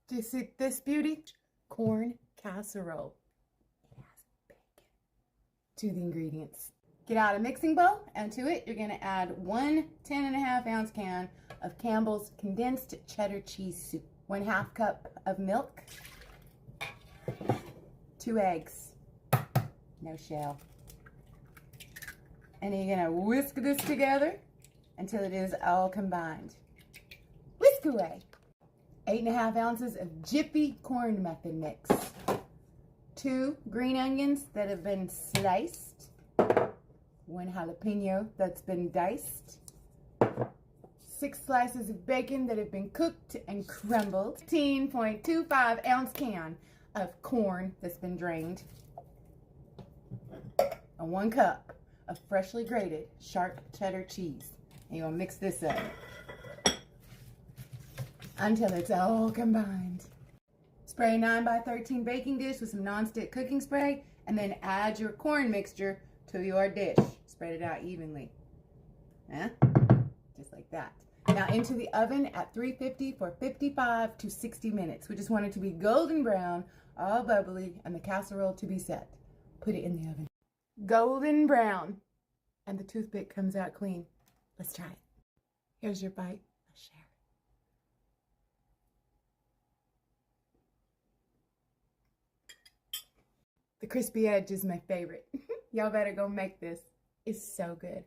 Do you see this beauty? Corn casserole. It has bacon. To the ingredients. Get out a mixing bowl, and to it you're going to add 1 10.5-ounce can of Campbell's condensed cheddar cheese soup, 1/2 cup of milk, 2 eggs, no shell. And you're going to whisk this together until it is all combined. Whisk away. 8.5 ounces of Jiffy corn muffin mix, 2 green onions that have been sliced, 1 jalapeno that's been diced, 6 slices of bacon that have been cooked and crumbled, 15.25-ounce can of corn that's been drained, and 1 cup of freshly grated sharp cheddar cheese. And you're gonna mix this up until it's all combined. Spray a 9x13 baking dish with some nonstick cooking spray, and then add your corn mixture to your dish. Spread it out evenly. Just like that. Now into the oven at 350 for 55 to 60 minutes. We just want it to be golden brown, all bubbly, and the casserole to be set. Put it in the oven. Golden brown. And the toothpick comes out clean. Let's try it. Here's your bite. Let's share. The crispy edge is my favorite. Y'all better go make this. It's so good.